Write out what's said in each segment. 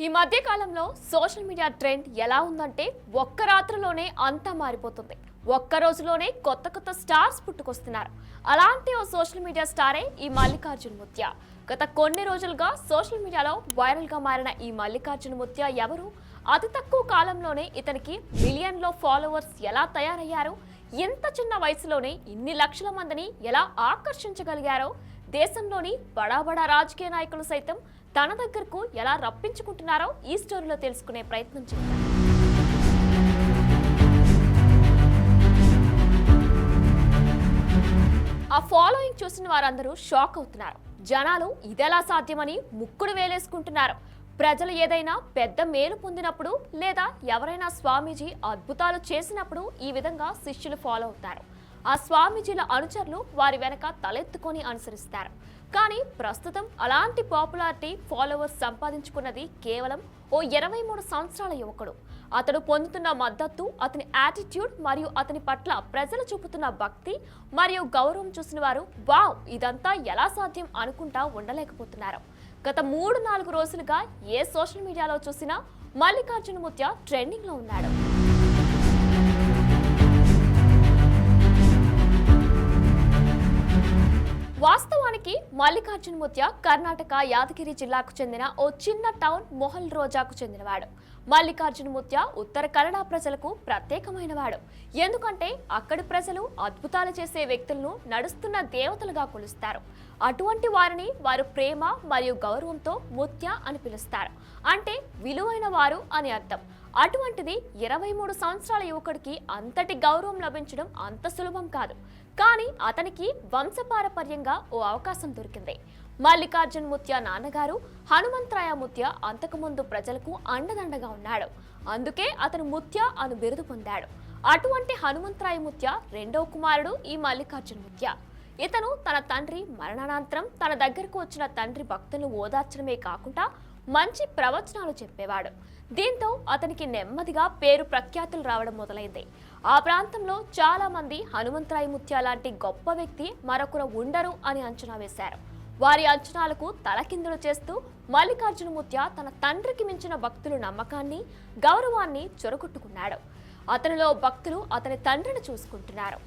ఈ మధ్య కాలంలో సోషల్ మీడియా ట్రెండ్ ఎలా ఉందంటే ఒక్క రాత్రిలోనే అంతా మారిపోతుంది. ఒక్క రోజులోనే కొత్త స్టార్స్ పుట్టుకొస్తున్నారు. అలాంటి ఓ సోషల్ మీడియా స్టారే ఈ మల్లికార్జున్ ముత్య. గత కొన్ని రోజులుగా సోషల్ మీడియాలో వైరల్ గా మారిన ఈ మల్లికార్జున్ ముత్య ఎవరు? అతి తక్కువ కాలంలోనే ఇతనికి మిలియన్లో ఫాలోవర్స్ ఎలా తయారయ్యారు? ఎంత చిన్న వయసులోనే ఇన్ని లక్షల మందిని ఎలా ఆకర్షించగలిగారో, దేశంలోని బడా రాజకీయ నాయకులు సైతం తన దగ్గరకు ఎలా రప్పించుకుంటున్నారో ఈ స్టోరీలో తెలుసుకునే ప్రయత్నం చేద్దాం. ఆ ఫాలోయింగ్ చూసిన వారందరూ షాక్ అవుతున్నారు. జనాలు ఇదెలా సాధ్యమని ముక్కుడు వేలేసుకుంటున్నారు. ప్రజలు ఏదైనా పెద్ద మేలు పొందినప్పుడు లేదా ఎవరైనా స్వామీజీ అద్భుతాలు చేసినప్పుడు ఈ విధంగా శిష్యులు ఫాలో అవుతారు. ఆ స్వామీజీల అనుచరులు వారి వెనక తలెత్తుకొని అనుసరిస్తారు. కానీ ప్రస్తుతం అలాంటి పాపులారిటీ ఫాలోవర్స్ సంపాదించుకున్నది కేవలం ఓ 23 సంవత్సరాల యువకుడు. అతడు పొందుతున్న మద్దతు, అతని యాటిట్యూడ్ మరియు అతని పట్ల ప్రజలు చూపుతున్న భక్తి మరియు గౌరవం చూసిన వారు వావ్, ఇదంతా ఎలా సాధ్యం అనుకుంటా ఉండలేకపోతున్నారు. గత 3-4 రోజులుగా ఏ సోషల్ మీడియాలో చూసినా మల్లికార్జున్ ముత్య ట్రెండింగ్ లో ఉన్నాడు. వాస్తవానికి మల్లికార్జున్ ముత్య కర్ణాటక యాదగిరి జిల్లాకు చెందిన ఓ చిన్న టౌన్ మొహల్ రోజాకు చెందినవాడు. మల్లికార్జున్ ముత్య ఉత్తర కన్నడ ప్రజలకు ప్రత్యేకమైనవాడు. ఎందుకంటే అక్కడి ప్రజలు అద్భుతాలు చేసే వ్యక్తులను నడుస్తున్న దేవతలుగా కొలుస్తారు. అటువంటి వారిని వారు ప్రేమ మరియు గౌరవంతో ముత్య అని పిలుస్తారు. అంటే విలువైన వారు అని అర్థం. అటువంటిది 23 సంవత్సరాల యువకుడికి అంతటి గౌరవం లభించడం అంత సులభం కాదు. కానీ అతనికి వంశపారపర్యంగా ఓ అవకాశం దొరికింది. మల్లికార్జున్ ముత్య నాన్నగారు హనుమంతరాయ ముత్య అంతకుముందు ప్రజలకు అండదండగా ఉన్నాడు. అందుకే అతను ముత్య అని బిరుదు పొందాడు. అటువంటి హనుమంతరాయ ముత్య రెండో కుమారుడు ఈ మల్లికార్జున్ ముత్య. ఇతను తన తండ్రి మరణానంతరం తన దగ్గరకు వచ్చిన తండ్రి భక్తులను ఓదార్చడమే కాకుండా మంచి ప్రవచనాలు చెప్పేవాడు. దీంతో అతనికి నెమ్మదిగా పేరు ప్రఖ్యాతులు రావడం మొదలైంది. ఆ ప్రాంతంలో చాలా మంది హనుమంతరాయ ముత్య లాంటి గొప్ప వ్యక్తి మరొకరు ఉండరు అని అంచనా వేశారు. వారి అంచనాలకు తలకిందులు చేస్తూ మల్లికార్జున ముత్య తన తండ్రికి మించిన భక్తుల నమ్మకాన్ని, గౌరవాన్ని చొరగొట్టుకున్నాడు. అతనిలో భక్తులు అతని తండ్రిని చూసుకుంటున్నారు.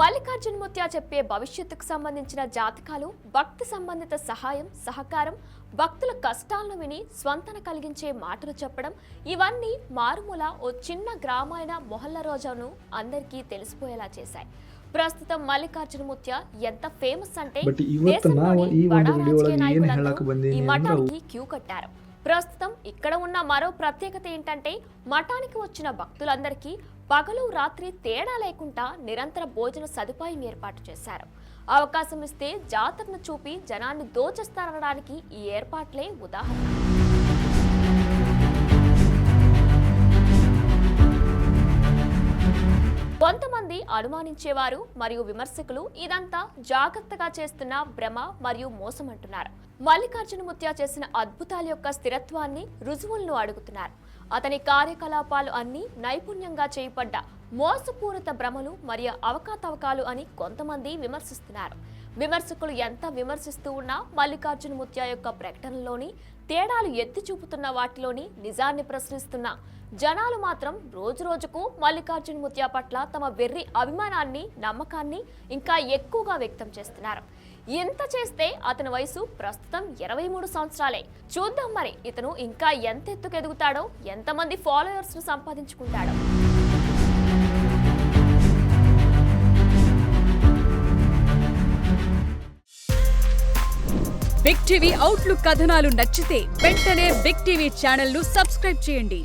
మల్లికార్జున్ ముత్య చెప్పే భవిష్యత్తుకు సంబంధించిన జాతకాలు, భక్తి సంబంధిత సహాయం, సహకారం, భక్తుల కష్టాలను విని స్వంతన కలిగించే మాటలు చెప్పడం, ఇవన్నీ మారుమూల ఓ చిన్న గ్రామైన మొహల్ల రోజాను అందరికీ తెలిసిపోయేలా చేశాయి. ప్రస్తుతం మల్లికార్జున ముత్య ఎంత ఫేమస్ అంటే దేశంలోని బడా రాజకీయ నాయకులందరూ ఈ మఠానికి క్యూ కట్టారు. ప్రస్తుతం ఇక్కడ ఉన్న మరో ప్రత్యేకత ఏంటంటే మఠానికి వచ్చిన భక్తులందరికీ పగలు రాత్రి తేడా లేకుండా నిరంతర భోజన సదుపాయం ఏర్పాటు చేశారు. అవకాశం ఇస్తే జాతరను చూపి జనాన్ని దోచేస్తారనడానికి ఈ ఏర్పాట్లే ఉదాహరణ. కొంతమంది అనుమానించేవారు మరియు విమర్శకులు ఇదంతా జాగ్రత్తగా చేస్తున్న భ్రమ మరియు మోసం అంటున్నారు. మల్లికార్జున ముత్య చేసిన అద్భుతాల యొక్క స్థిరత్వాన్ని, రుజువులను అడుగుతున్నారు. అతని కార్యకలాపాలు అన్ని నైపుణ్యంగా చేయబడ్డ మోసపూరిత భ్రమలు మరియు అవకతవకలు అని కొంతమంది విమర్శిస్తున్నారు. విమర్శకులు ఎంత విమర్శిస్తూ ఉన్నా మల్లికార్జున ముత్య యొక్క ప్రకటనలోని తేడాలు ఎత్తి చూపుతున్న వాటిలోని నిజాన్ని ప్రశ్నిస్తున్న జనాలు మాత్రం రోజుకు మల్లికార్జున ముత్య పట్ల తమ వెర్రి అభిమానాన్ని, నమ్మకాన్ని ఇంకా ఎక్కువగా వ్యక్తం చేస్తున్నారు. ఎంత చేస్తే అతని వయసు ప్రస్తుతం 23 సంవత్సరాలే. చూద్దాం మరి ఇతను ఇంకా ఎంత ఎత్తుకు ఎదుగుతాడో, ఎంతమంది ఫాలోయర్స్ ను సంపాదించుకుంటాడో. బిగ్ టీవీ అవుట్లుక్ కథనాలు నచ్చితే వెంటనే బిగ్ టీవీ ఛానల్ ను సబ్స్క్రైబ్ చేయండి.